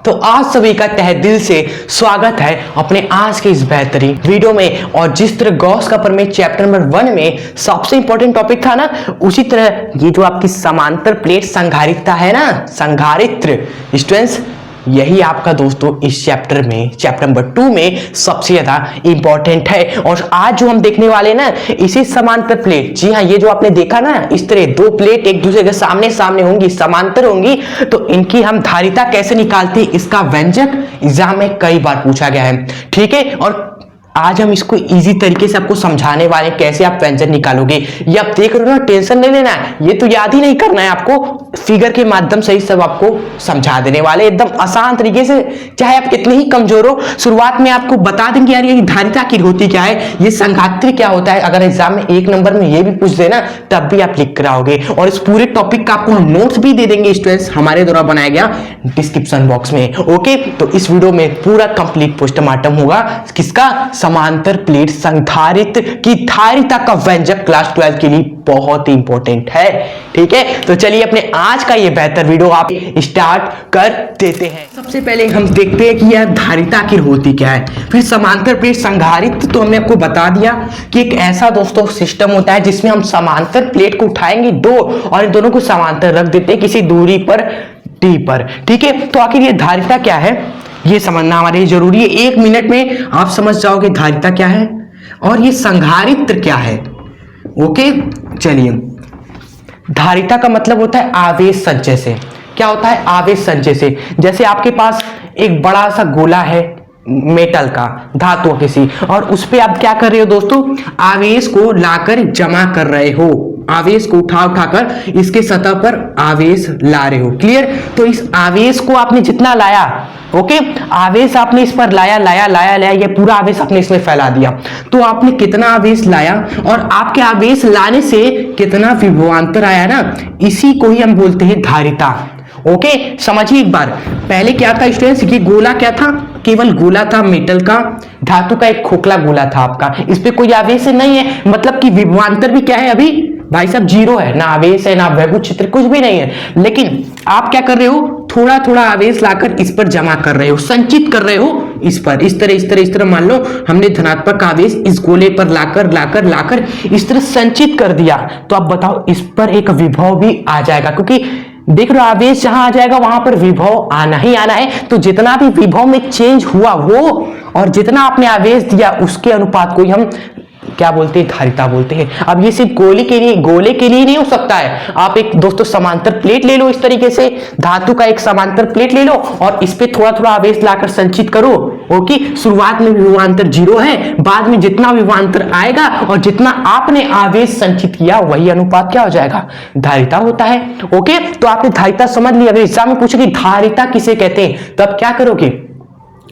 तो आप सभी का तहे दिल से स्वागत है अपने आज के इस बेहतरीन वीडियो में। और जिस तरह गॉस का प्रमेय चैप्टर नंबर 1 में सबसे इंपॉर्टेंट टॉपिक था ना, उसी तरह ये जो आपकी समांतर प्लेट संधारित्रता है ना, संधारित्र स्टूडेंट्स, यही आपका दोस्तों इस चैप्टर में, चैप्टर नंबर 2 में सबसे ज्यादा इंपॉर्टेंट है। और आज जो हम देखने वाले ना, इसी समांतर प्लेट, जी हाँ, ये जो आपने देखा ना, इस तरह दो प्लेट एक दूसरे के सामने सामने होंगी, समांतर होंगी, तो इनकी हम धारिता कैसे निकालते हैं, इसका व्यंजक एग्जाम में कई बार पूछा गया है। ठीक है, और आज हम इसको इजी तरीके से आपको समझाने वाले हैं कैसे आप व्यंजन निकालोगे। ये आप देख रहे हो ना, टेंशन नहीं लेना है, ये तो याद ही नहीं करना है आपको, फिगर के माध्यम से ही सब आपको समझा देने वाले एकदम आसान तरीके से। चाहे आप कितने ही कमजोर हो, शुरुआत में आपको बता देंगे यार ये धारिता आखिर होती क्या है, ये संघात्री क्या होता है। अगर एग्जाम में 1 नंबर में ये भी पूछ देना तब भी आप लिख कर आओगे। और इस पूरे टॉपिक का आपको हम नोट्स भी दे देंगे स्टूडेंट्स, हमारे द्वारा बनाया गया डिस्क्रिप्शन बॉक्स में। ओके, तो इस वीडियो में पूरा कंप्लीट पोस्टमार्टम होगा किसका, समांतर प्लेट संधारित्र की धारिता का व्यंजक क्लास 12 के लिए बहुत ही इंपॉर्टेंट है। ठीक है, तो चलिए अपने आज का ये बेहतर वीडियो आप स्टार्ट कर देते हैं। सबसे पहले हम देखते हैं कि यह धारिता आखिर होती क्या है, फिर समांतर प्लेट संधारित्र तो हमने आपको बता दिया कि एक ऐसा दोस्तों सिस्टम होता है जिसमें हम समांतर प्लेट को उठाएंगे दो और इन दोनों को समांतर रख देते हैं किसी दूरी पर टी पर। ठीक है, तो आखिर ये धारिता क्या है ये समझना हमारे लिए जरूरी है। 1 मिनट में आप समझ जाओगे धारिता क्या है और ये संधारित्र क्या है। ओके, चलिए, धारिता का मतलब होता है आवेश संचय से। क्या होता है, आवेश संचय से। जैसे आपके पास एक बड़ा सा गोला है मेटल का, धातु किसी, और उस पे आप क्या कर रहे हो दोस्तों, आवेश को लाकर जमा कर रहे हो, आवेश को उठा उठाकर इसके सतह पर आवेश ला रहे हो। क्लियर, तो इस आवेश को आपने जितना लाया, ओके, आवेश आपने इस पर लाया लाया लाया लाया, ये पूरा आवेश आपने इसमें फैला दिया, तो आपने कितना आवेश लाया और आपके आवेश लाने से कितना विभवांतर आया ना, इसी को ही हम बोलते हैं धारिता। ओके, समझिए एक बार, पहले क्या था स्टूडेंट्स, ये गोला क्या था, केवल गोला था मेटल का, धातु का एक खोखला गोला था आपका, इस पे कोई आवेश नहीं है, मतलब कि विभवांतर भी क्या है अभी भाई साहब 0 है, ना आवेश है ना वैद्युत क्षेत्र, कुछ भी नहीं है। लेकिन आप क्या कर रहे हो, थोड़ा थोड़ा आवेश लाकर इस पर जमा कर रहे हो, संचित कर रहे हो इस पर, इस तरह मान लो हमने धनात्मक आवेश इस गोले पर लाकर इस तरह संचित कर दिया, तो आप बताओ इस पर एक विभव भी आ जाएगा, क्योंकि देख रहे हो आवेश जहां आ जाएगा वहां पर विभव आना ही आना है। तो जितना भी विभव में चेंज हुआ वो, और जितना आपने आवेश दिया उसके अनुपात को ही हम क्या बोलते हैं, धारिता बोलते हैं। अब ये सिर्फ गोले के लिए नहीं हो सकता है। आप एक दोस्तों समांतर प्लेट ले लो, इस तरीके से धातु का एक समांतर प्लेट ले लो और इस पे थोड़ा थोड़ा आवेश लाकर संचित करो। ओके, शुरुआत में विभवांतर 0 है, बाद में जितना विभवांतर आएगा और जितना आपने आवेश संचित किया वही अनुपात क्या हो जाएगा, धारिता होता है। ओके, तो आपने धारिता समझ लिया। अगर एग्जाम में पूछेगी धारिता किसे कहते हैं, तब क्या करोगे,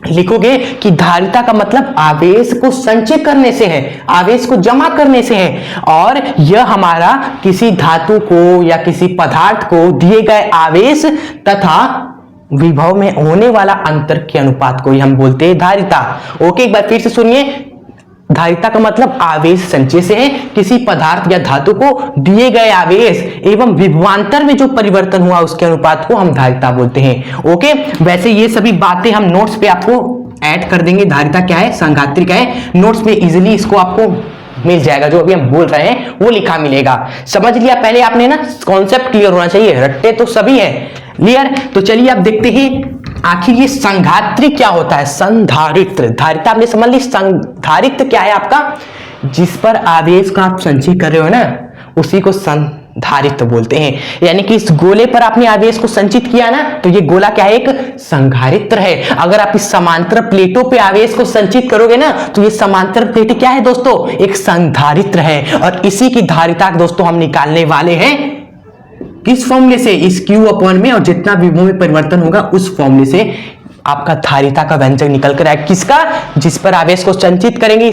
लिखोगे कि धारिता का मतलब आवेश को संचय करने से है, आवेश को जमा करने से है, और यह हमारा किसी धातु को या किसी पदार्थ को दिए गए आवेश तथा विभव में होने वाला अंतर के अनुपात को ही हम बोलते हैं धारिता। ओके, एक बार फिर से सुनिए, धारिता का मतलब आवेश संचय से है, किसी पदार्थ या धातु को दिए गए आवेश एवं विभवांतर में जो परिवर्तन हुआ उसके अनुपात को हम धारिता बोलते हैं। ओके, वैसे ये सभी बातें हम नोट्स पे आपको ऐड कर देंगे, धारिता क्या है, संघात्री क्या है, नोट्स में इजीली इसको आपको मिल जाएगा, जो अभी हम बोल रहे हैं वो लिखा मिलेगा। समझ लिया, पहले आपने ना कॉन्सेप्ट क्लियर होना चाहिए, रट्टे तो सभी है क्लियर। तो चलिए आप देखते हैं आखिर ये संघात्री क्या होता है, संधारित्र। धारिता आपने समझ ली, संधारित्र क्या है आपका, जिस पर आवेश का आप संचय कर रहे हो ना, उसी को संधारित्र बोलते हैं। यानी कि इस गोले पर आपने आवेश को संचित किया ना, तो ये गोला क्या है, एक संधारित्र है। अगर आप इस समांतर प्लेटों पे आवेश को संचित करोगे ना, तो ये समांतर प्लेटें क्या है दोस्तों, एक संधारित्र है। और इसी की धारिता दोस्तों हम निकालने वाले हैं किस फॉर्मूले से, इस Q अपॉन में, और जितना विभव में परिवर्तन होगा उस फॉर्मूले से आपका धारिता का व्यंजक निकल कर आएगा। किसका, जिस पर आवेश को संचित करेंगे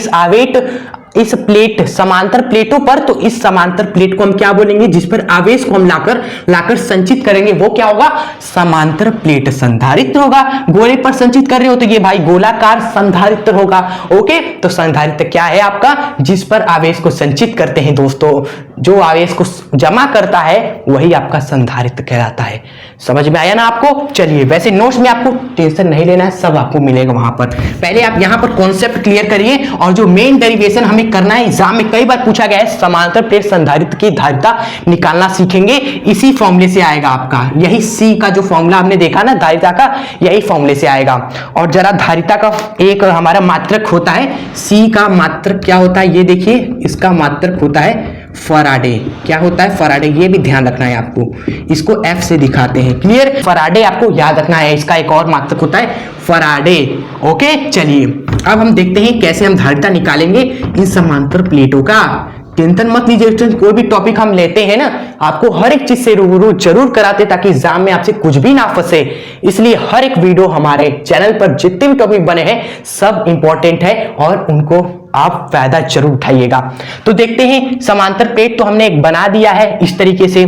इस प्लेट समांतर प्लेटों पर, तो इस समांतर प्लेट को हम क्या बोलेंगे, जिस पर आवेश को हम लाकर संचित करेंगे वो क्या होगा, समांतर प्लेट संधारित्र होगा। गोले पर संचित कर रहे हो तो ये भाई गोलाकार संधारित्र होगा। ओके, तो संधारित्र क्या है आपका, जिस पर आवेश को संचित करते हैं दोस्तों, जो आवेश को जमा करता है वही आपका संधारित्र कहलाता है। समझ में आया ना आपको? चलिए, वैसे नोट्स में आपको टेंशन नहीं लेना है, सब आपको मिलेगा वहां पर। पहले आप यहां पर कॉन्सेप्ट क्लियर करिए, और जो मेन डेरिवेशन हमें करना है, एग्जाम में कई बार पूछा गया है, समांतर प्लेट संधारित्र की धारिता निकालना सीखेंगे। इसी फॉर्मूले से आएगा आपका, यही सी का जो फॉर्मूला हमने देखा ना धारिता का, यही फॉर्मूले से आएगा। और जरा धारिता का एक हमारा मात्रक होता है, सी का मात्रक क्या होता है ये देखिए, इसका मात्रक होता है फराडे। क्या होता है? फराडे। ये भी ध्यान रखना है आपको, इसको एफ से दिखाते हैं। क्लियर? फराडे आपको याद रखना है, इसका एक और मात्रक होता है फराडे। ओके, चलिए अब हम देखते हैं कैसे हम धारिता निकालेंगे इन समांतर प्लेटों का। टेंशन मत लीजिए, कोई भी टॉपिक हम लेते हैं ना, आपको हर एक चीज से रूबरू जरूर कराते ताकि एग्जाम में आपसे कुछ भी ना फंसे। इसलिए हर एक वीडियो हमारे चैनल पर जितने भी टॉपिक बने हैं सब इंपॉर्टेंट है और उनको आप फायदा जरूर उठाइएगा। तो देखते हैं, समांतर प्लेट तो हमने एक बना दिया है, इस तरीके से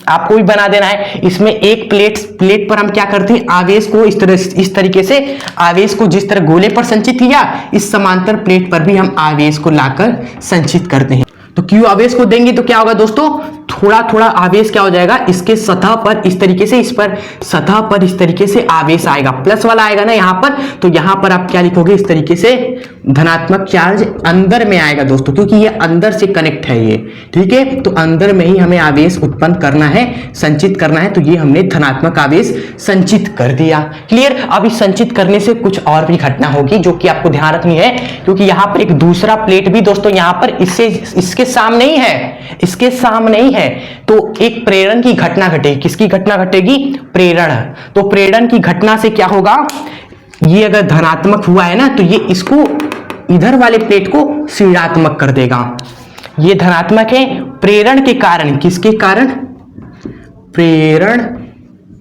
आपको भी बना देना है। इसमें एक प्लेट पर हम क्या करते हैं, आवेश को इस तरीके से आवेश को जिस तरह गोले पर संचित किया, इस समांतर प्लेट पर भी हम आवेश को लाकर संचित करते हैं। तो क्यू आवेश को देंगे तो क्या होगा दोस्तों, थोड़ा थोड़ा आवेश क्या हो जाएगा, इसके सतह पर इस तरीके से, इस पर सतह पर इस तरीके से आवेश आएगा, प्लस वाला आएगा ना यहाँ पर। तो यहाँ पर आप क्या लिखोगे, इस तरीके से धनात्मक चार्ज अंदर में आएगा दोस्तों, क्योंकि ये अंदर से कनेक्ट है ये, ठीक है। तो अंदर में ही हमें आवेश उत्पन्न करना है, संचित करना है। तो ये हमने धनात्मक आवेश संचित कर दिया। क्लियर? अब इस संचित करने से कुछ और भी घटना होगी जो कि आपको ध्यान रखनी है, क्योंकि यहाँ पर एक दूसरा प्लेट भी दोस्तों यहाँ पर इसके सामने ही है, इसके सामने ही है। तो एक प्रेरण की घटना घटेगी। किसकी घटना घटेगी? प्रेरण। तो प्रेरण की घटना से क्या होगा, ये अगर धनात्मक हुआ है ना, तो ये इसको इधर वाले प्लेट को ऋणात्मक कर देगा। ये धनात्मक है प्रेरण के कारण। किसके कारण? प्रेरण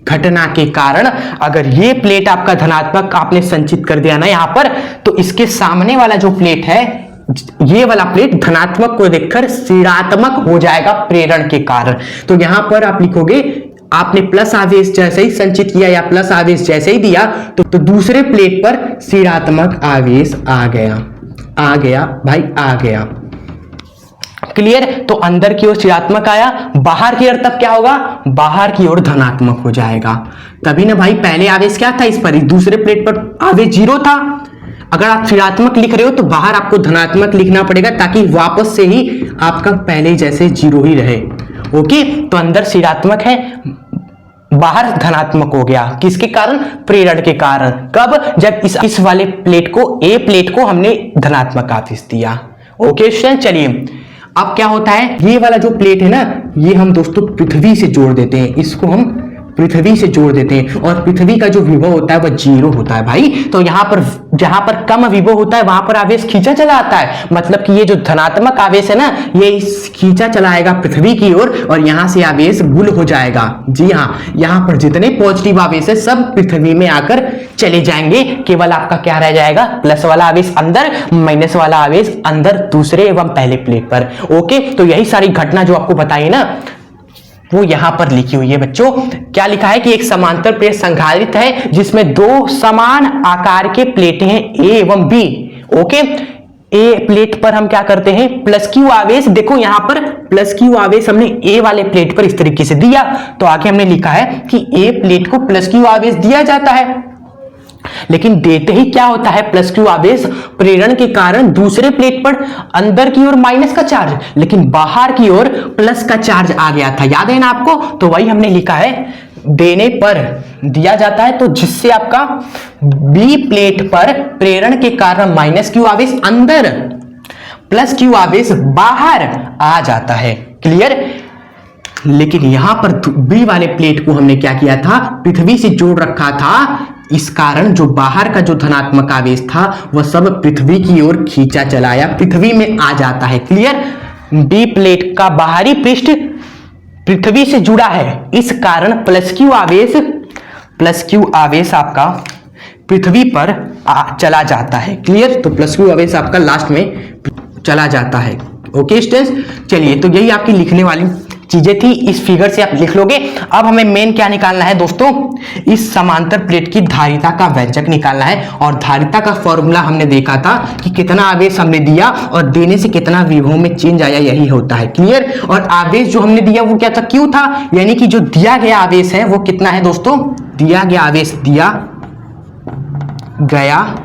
घटना के कारण। अगर ये प्लेट आपका धनात्मक आपने संचित कर दिया ना यहाँ पर, तो इसके सामने वाला जो प्लेट है, ये वाला प्लेट धनात्मक को देखकर ऋणात्मक हो जाएगा प्रेरण के कारण। तो यहां पर आप लिखोगे, आपने प्लस आवेश जैसे ही संचित किया या प्लस आवेश जैसे ही दिया, तो दूसरे प्लेट पर ऋणात्मक आवेश आ गया भाई, आ गया। क्लियर? तो अंदर की ओर ऋणात्मक आया, बाहर की ओर तब क्या होगा, बाहर की ओर धनात्मक हो जाएगा। तभी ना भाई, पहले आवेश क्या था, इस पर दूसरे प्लेट पर आवेश 0 था। अगर आप ऋणात्मक लिख रहे हो तो बाहर आपको धनात्मक लिखना पड़ेगा, ताकि वापस से ही आपका पहले जैसे 0 ही रहे। ओके, तो अंदर ऋणात्मक है, बाहर धनात्मक हो गया। किसके कारण? प्रेरण के कारण। कब? जब इस वाले प्लेट को, ए प्लेट को हमने धनात्मक आवेश दिया। ओके, चलिए अब क्या होता है, ये वाला जो प्लेट है ना, ये हम दोस्तों पृथ्वी से जोड़ देते हैं, इसको हम पृथ्वी से जोड़ देते हैं। और पृथ्वी का जो विभव होता है वह 0 होता है भाई। तो यहाँ पर जहां पर कम विभव होता है वहां पर आवेश खींचा चला आता है, मतलब कि ये जो धनात्मक आवेश है ना, ये खींचा चला आएगा पृथ्वी की ओर, और यहां से आवेश गुल हो जाएगा। जी हाँ, यहाँ पर जितने पॉजिटिव आवेश है सब पृथ्वी में आकर चले जाएंगे। केवल आपका क्या रह जाएगा, प्लस वाला आवेश अंदर, माइनस वाला आवेश अंदर दूसरे एवं पहले प्लेट पर। ओके, तो यही सारी घटना जो आपको बताई ना, वो यहां पर लिखी हुई है बच्चों। क्या लिखा है कि एक समांतर प्लेट संधारित है जिसमें 2 समान आकार के प्लेटें हैं, ए एवं बी। ओके, ए प्लेट पर हम क्या करते हैं, प्लस क्यू आवेश, देखो यहां पर प्लस क्यू आवेश हमने ए वाले प्लेट पर इस तरीके से दिया। तो आगे हमने लिखा है कि ए प्लेट को प्लस क्यू आवेश दिया जाता है, लेकिन देते ही क्या होता है, प्लस क्यू आवेश प्रेरण के कारण दूसरे प्लेट पर अंदर की ओर माइनस का चार्ज, लेकिन बाहर की ओर प्लस का चार्ज आ गया था। याद है ना आपको? तो वही हमने लिखा है, देने पर दिया जाता है, तो जिससे आपका बी प्लेट पर प्रेरण के कारण माइनस क्यू आवेश अंदर, प्लस क्यू आवेश बाहर आ जाता है। क्लियर? लेकिन यहां पर बी वाले प्लेट को हमने क्या किया था, पृथ्वी से जोड़ रखा था। इस कारण जो बाहर का जो धनात्मक आवेश था वह सब पृथ्वी की ओर खींचा चलाया, पृथ्वी में आ जाता है। क्लियर? बी प्लेट का बाहरी पृष्ठ पृथ्वी से जुड़ा है, इस कारण प्लस क्यू आवेश आपका पृथ्वी पर चला जाता है। क्लियर? तो प्लस क्यू आवेश आपका लास्ट में चला जाता है। ओके स्टूडेंट्स, चलिए तो यही आपकी लिखने वाली चीजें थी इस फिगर से आप लिख लोगे। अब हमें मेन क्या निकालना है दोस्तों, इस समांतर प्लेट की धारिता का व्यंजक निकालना है। और धारिता का फॉर्मूला हमने देखा था कि कितना आवेश हमने दिया और देने से कितना विभव में चेंज आया, यही होता है। क्लियर। और आवेश जो हमने दिया वो क्या था, क्यू था, यानी कि जो दिया गया आवेश है वो कितना है दोस्तों, दिया गया आवेश, दिया गया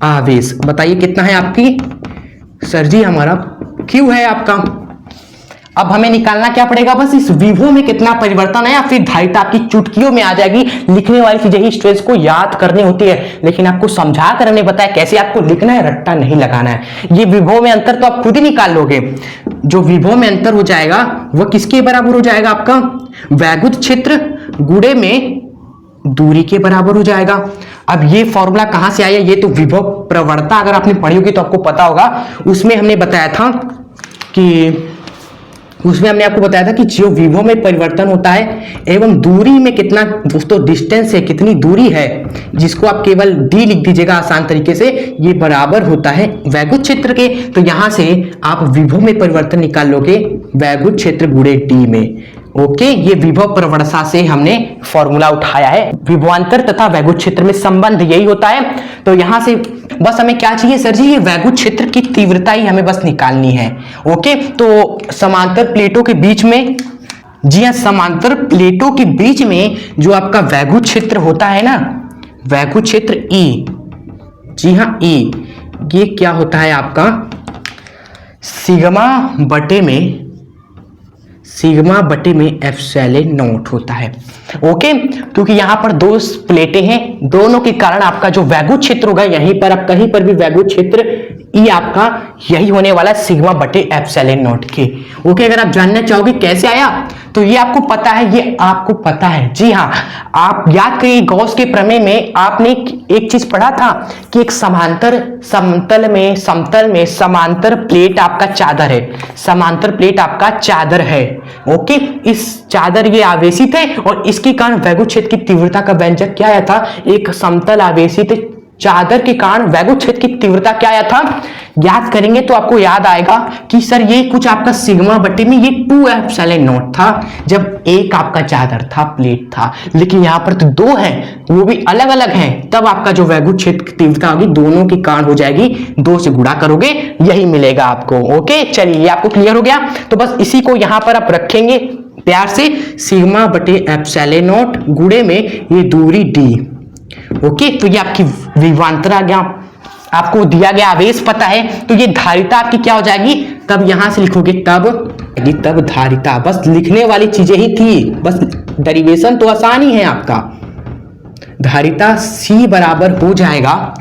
आवेश बताइए कितना है आपकी, सर जी हमारा क्यू है आपका। अब हमें निकालना क्या पड़ेगा, बस इस विभव में कितना परिवर्तन है, या फिर धारिता आपकी चुटकियों में आ जाएगी। लिखने वाली चीजें ही स्ट्रेस को याद करनी होती है, लेकिन आपको समझा कर नहीं बताया कैसे आपको लिखना है, रट्टा नहीं लगाना है। ये विभव में अंतर तो आप खुद ही निकाल लोगे। जो विभव में अंतर हो जाएगा वह किसके बराबर हो जाएगा, आपका वैद्युत क्षेत्र गुणे में दूरी के बराबर हो जाएगा। अब ये फॉर्मूला कहां से आया, ये तो विभव प्रवणता अगर आपने पढ़ी होगी तो आपको पता होगा। उसमें हमने बताया था कि उसमें हमने आपको बताया था कि जो विभव में परिवर्तन होता है एवं दूरी में कितना दोस्तों डिस्टेंस है, कितनी दूरी है, जिसको आप केवल डी लिख दीजिएगा आसान तरीके से, ये बराबर होता है वैद्युत क्षेत्र के। तो यहां से आप विभव में परिवर्तन निकाल लोगे वैद्युत क्षेत्र गुणे डी में। ओके, ये विभव प्रवणता से हमने फॉर्मूला उठाया है। विभवांतर तथा वैद्युत क्षेत्र में संबंध यही होता है। तो यहां से बस हमें क्या चाहिए सर जी, ये वैद्युत क्षेत्र की तीव्रता ही हमें बस निकालनी है। ओके, तो समांतर प्लेटों के बीच में, जी हाँ, समांतर प्लेटों के बीच में जो आपका वैद्युत क्षेत्र होता है ना, वैद्युत क्षेत्र ई, जी हाँ ई, ये क्या होता है आपका सिग्मा बटे में एप्सिलॉन नॉट होता है। ओके, क्योंकि यहां पर दो प्लेटें हैं, दोनों के कारण आपका जो वैद्युत क्षेत्र होगा, यहीं पर आप कहीं पर भी वैद्युत क्षेत्र ई आपका यही होने वाला सिग्मा बटे एप्सिलॉन नॉट के। ओके, अगर आप जानना चाहोगे कैसे आया तो ये आपको पता है, ये आपको पता है। जी हाँ, आप याद करिए गॉस के प्रमेय में आपने एक चीज पढ़ा था कि एक समतल में समांतर प्लेट आपका चादर है, समांतर प्लेट आपका चादर है। ओके, इस चादर ये आवेशित है और इसके कारण वैद्युत क्षेत्र की तीव्रता का व्यंजक क्या आया था, एक समतल आवेशित चादर के कारण वैद्युत क्षेत्र की तीव्रता क्या आया था, याद करेंगे तो आपको याद आएगा कि सर ये कुछ आपका सिग्मा बटे में ये 2 एप्सिलॉन नॉट था, जब एक आपका चादर था, प्लेट था। लेकिन यहां पर तो दो है, वो भी अलग अलग हैं, तब आपका जो वैद्युत क्षेत्र की तीव्रता होगी दोनों के कारण हो जाएगी, 2 से गुणा करोगे यही मिलेगा आपको। ओके, चलिए ये आपको क्लियर हो गया। तो बस इसी को यहां पर आप रखेंगे प्यार से, सिग्मा बटे एप्सिलॉन नॉट गुणे में ये दूरी डी। ओके, तो ये आपकी विभवांतर आ गया, आपको दिया गया आवेश पता है, तो ये धारिता आपकी क्या हो जाएगी, तब यहां से लिखोगे तब धारिता, बस लिखने वाली चीजें ही थी, बस डेरिवेशन तो आसान ही है आपका। धारिता C बराबर हो जाएगा,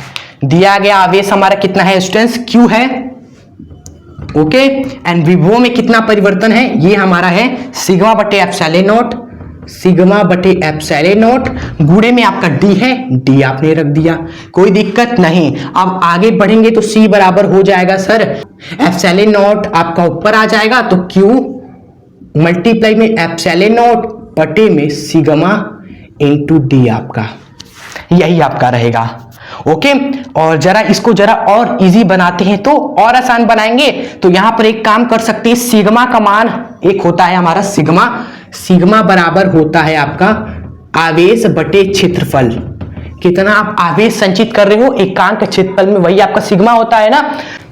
दिया गया आवेश हमारा कितना है स्टूडेंट्स, Q है। ओके, एंड विभव में कितना परिवर्तन है, ये हमारा है सिग्मा बटे एप्सिलॉन नॉट, सिग्मा बटे एप्सिलॉन नॉट गुणे में आपका डी है, डी आपने रख दिया, कोई दिक्कत नहीं। अब आगे बढ़ेंगे तो सी बराबर हो जाएगा सर एप्सिलॉन नॉट आपका ऊपर आ जाएगा, तो क्यू मल्टीप्लाई में एप्सिलॉन नॉट बटे में सिग्मा इंटू डी आपका, यही आपका रहेगा। ओके, और जरा इसको जरा और इजी बनाते हैं तो और आसान बनाएंगे। तो यहां पर एक काम कर सकते हैं, सिग्मा का मान एक होता है हमारा सिग्मा बराबर होता है आपका आवेश बटे क्षेत्रफल, कितना आप आवेश संचित कर रहे हो एकांक क्षेत्रफल में, वही आपका सिग्मा होता है ना।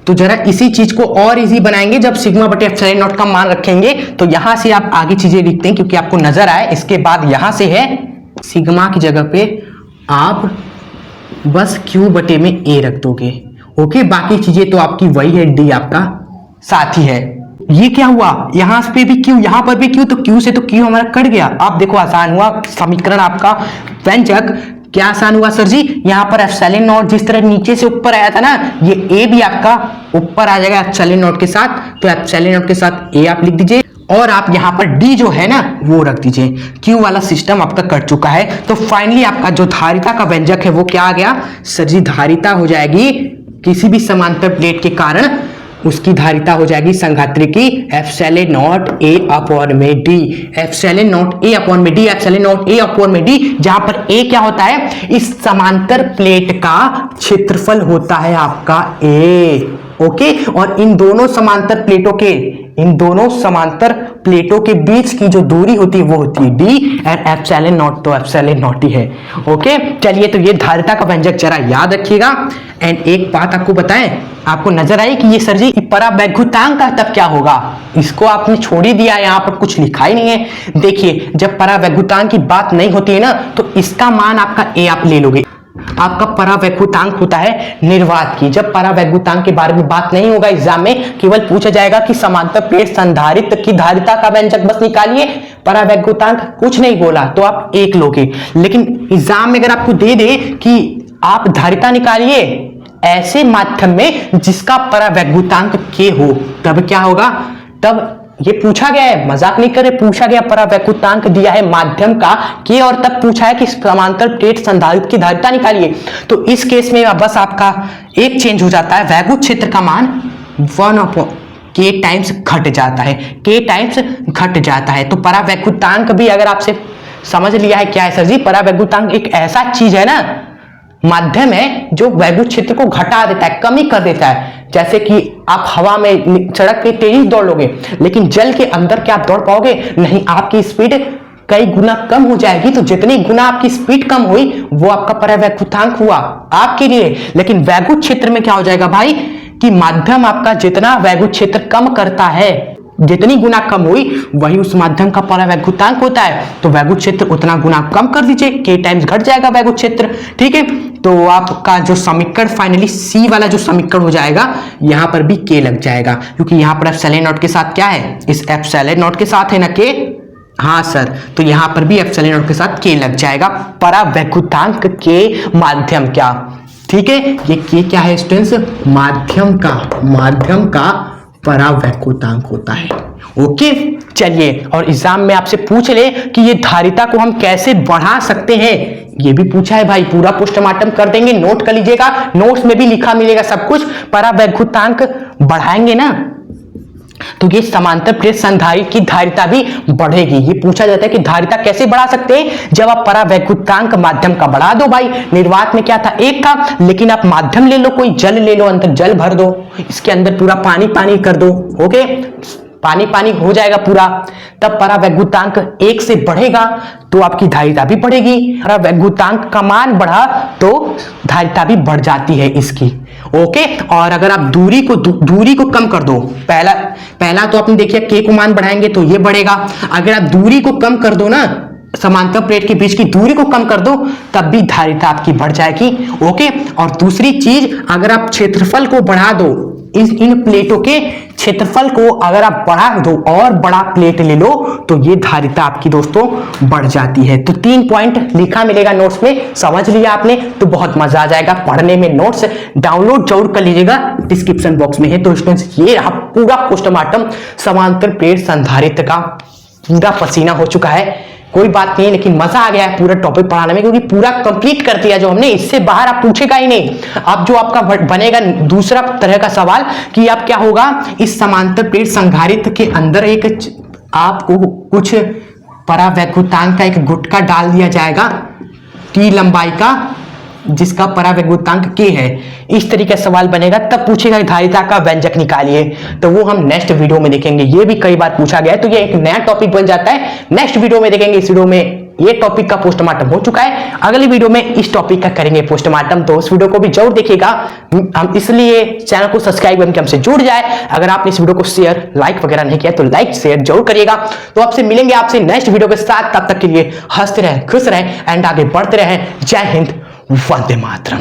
तो जरा इसी चीज को और इजी बनाएंगे, जब सिग्मा बटे एप्सिलॉन नॉट का मान रखेंगे तो यहां से आप आगे चीजें लिखते हैं क्योंकि आपको नजर आए। इसके बाद यहां से है सिग्मा की जगह पे आप बस Q बटे में A रख दोगे। ओके, बाकी चीजें तो आपकी वही है, D आपका साथ ही है। ये क्या हुआ, यहां पे भी Q, यहां पर भी Q, तो Q से तो Q हमारा कट गया। अब देखो आसान हुआ समीकरण आपका, व्यंजक क्या आसान हुआ सर जी, यहां पर एप्सिलॉन नॉट जिस तरह नीचे से ऊपर आया था ना, ये A भी आपका ऊपर आ जाएगा एप्सिलॉन नॉट के साथ, तो एप्सिलॉन नॉट के साथ A आप लिख दीजिए और आप यहां पर डी जो है ना वो रख दीजिए। क्यू वाला सिस्टम आपका कट चुका है। तो फाइनली आपका जो धारिता का व्यंजक है वो क्या आ गया सर जी, धारिता हो जाएगी किसी भी समांतर प्लेट के कारण उसकी धारिता हो जाएगी संघात्री की एप्सिलॉन नॉट A अपॉन में D, epsilon naught A upon में D, epsilon naught A upon में डी, जहां पर A क्या होता है, इस समांतर प्लेट का क्षेत्रफल होता है आपका A। ओके, और इन दोनों समांतर प्लेटों के इन दोनों समांतर प्लेटों के बीच की जो दूरी होती है वो होती है d एंड एप्सिलॉन नॉट, तो एप्सिलॉन नॉट ही है। ओके चलिए, तो ये धारिता का व्यंजक जरा याद रखिएगा। एंड एक बात आपको बताएं, आपको नजर आई कि ये सर जी परावैद्युतांक का तब क्या होगा, इसको आपने छोड़ ही दिया, यहाँ पर कुछ लिखा ही नहीं है। देखिए जब परावैद्युतांक की बात नहीं होती है ना, तो इसका मान आपका a आप ले लोगे। आपका परावैद्युतांक होता है निर्वात की। जब परावैद्युतांक के बारे में बात नहीं होगा एग्जाम में, केवल पूछा जाएगा कि समांतर प्लेट संधारित्र की धारिता का व्यंजक बस निकालिए, परावैद्युतांक कुछ नहीं बोला तो आप 1 लोगे। लेकिन एग्जाम में अगर आपको दे दे कि आप धारिता निकालिए ऐसे माध्यम में जिसका परावैद्युतांक k हो, तब क्या होगा, तब ये पूछा गया है, मजाक नहीं करे, पूछा गया परावैद्युतांक दिया है माध्यम का k और तब पूछा है कि समांतर प्लेट संधारित्र की धारिता निकालिए। तो इस केस में बस आपका एक चेंज हो जाता है, वैद्युत क्षेत्र का मान 1/k टाइम्स घट जाता है, k टाइम्स घट जाता है। तो परावैद्युतांक भी अगर आपसे समझ लिया है क्या है सर जी, परावैद्युतांक एक ऐसा चीज है ना, माध्यम है जो वैद्युत क्षेत्र को घटा देता है, कमी कर देता है। जैसे कि आप हवा में सड़क पे तेजी दौड़ोगे, लेकिन जल के अंदर क्या आप दौड़ पाओगे, नहीं, आपकी स्पीड कई गुना कम हो जाएगी। तो जितनी गुना आपकी स्पीड कम हुई वो आपका परावैद्युतांक हुआ आपके लिए। लेकिन वैद्युत क्षेत्र में क्या हो जाएगा भाई, कि माध्यम आपका जितना वैद्युत क्षेत्र कम करता है, जितनी गुना कम हुई वही उस माध्यम का परावैद्युतांक होता है। तो वैद्युत क्षेत्र उतना गुना कम कर दीजिए, k टाइम्स घट जाएगा वैद्युत क्षेत्र। ठीक है, तो आपका जो समीकरण फाइनली C वाला जो समीकरण हो जाएगा, यहां पर भी k लग जाएगा, क्योंकि यहां पर एप्सिलॉन नॉट के साथ क्या है, इस एप्सिलॉन नॉट के साथ है ना k, हाँ सर, तो यहां पर भी एप्सिलॉन नॉट के साथ k लग जाएगा। परावैद्युतांक के माध्यम क्या, ठीक है, ये k क्या है स्टूडेंट्स, माध्यम का परावैद्युतांक होता है। ओके चलिए, और एग्जाम में आपसे पूछ ले कि ये धारिता को हम कैसे बढ़ा सकते हैं, ये भी पूछा है भाई, पूरा पोस्टमार्टम कर देंगे, नोट कर लीजिएगा, नोट्स में भी लिखा मिलेगा सब कुछ। परावैद्युतांक बढ़ाएंगे ना तो ये समांतर प्लेट संधारित्र की धारिता भी बढ़ेगी। ये पूछा जाता है कि धारिता कैसे बढ़ा सकते हैं, जब आप परावैद्युतांक माध्यम का बढ़ा दो। भाई निर्वात में क्या था, 1 था, लेकिन आप माध्यम ले लो, कोई जल ले लो, अंदर जल भर दो, इसके अंदर पूरा पानी पानी कर दो, ओके, पानी पानी हो जाएगा पूरा, तब परावैद्युतांक 1 से बढ़ेगा तो आपकी धारिता भी बढ़ेगी। परावैद्युतांक का मान बढ़ा तो धारिता भी बढ़ जाती है इसकी। ओके, और अगर आप दूरी को कम कर दो, पहला तो आपने देखिए k को मान बढ़ाएंगे तो ये बढ़ेगा। अगर आप दूरी को कम कर दो ना, समांतर प्लेट के बीच की दूरी को कम कर दो, तब भी धारिता आपकी बढ़ जाएगी। ओके, और दूसरी चीज, अगर आप क्षेत्रफल को बढ़ा दो, इन प्लेटों के क्षेत्रफल को अगर आप बढ़ा दो और बड़ा प्लेट ले लो, तो ये धारिता आपकी दोस्तों बढ़ जाती है। तो 3 पॉइंट लिखा मिलेगा नोट्स में, समझ लिया आपने तो बहुत मजा आ जाएगा पढ़ने में। नोट्स डाउनलोड जरूर कर लीजिएगा, डिस्क्रिप्शन बॉक्स में है। तो स्टूडेंट्स ये रहा पूरा पोस्टमार्टम समांतर प्लेट संधारित्र का, पूरा पसीना हो चुका है, कोई बात नहीं, लेकिन मजा आ गया है पूरा टॉपिक पढ़ाने में, क्योंकि पूरा कंप्लीट कर दिया जो हमने, इससे बाहर आप पूछेगा ही नहीं। अब जो आपका बनेगा दूसरा तरह का सवाल कि आप क्या होगा, इस समांतर प्लेट संधारित्र के अंदर एक आपको कुछ परावैद्युतांक का एक गुटका डाल दिया जाएगा t लंबाई का, जिसका परावैद्युतांक k है। इस तरीके का सवाल बनेगा, तब पूछेगा धारिता का व्यंजक निकालिए, तो वो हम नेक्स्ट वीडियो में देखेंगे। ये भी कई बार पूछा गया है, तो ये एक नया टॉपिक बन जाता है, नेक्स्ट वीडियो में देखेंगे। इस वीडियो में ये टॉपिक का पोस्टमार्टम हो चुका है, अगली वीडियो में इस टॉपिक का करेंगे पोस्टमार्टम, तो उस वीडियो को भी जरूर देखिएगा। हम इसलिए चैनल को सब्सक्राइब करके हमसे जुड़ जाए। अगर आपने इस वीडियो को शेयर लाइक वगैरह नहीं किया तो लाइक शेयर जरूर करिएगा। तो आपसे मिलेंगे आपसे नेक्स्ट वीडियो के साथ, तब तक के लिए हंसते रहें, खुश रहें एंड आगे बढ़ते रहें। जय हिंद, वंदे मातरम।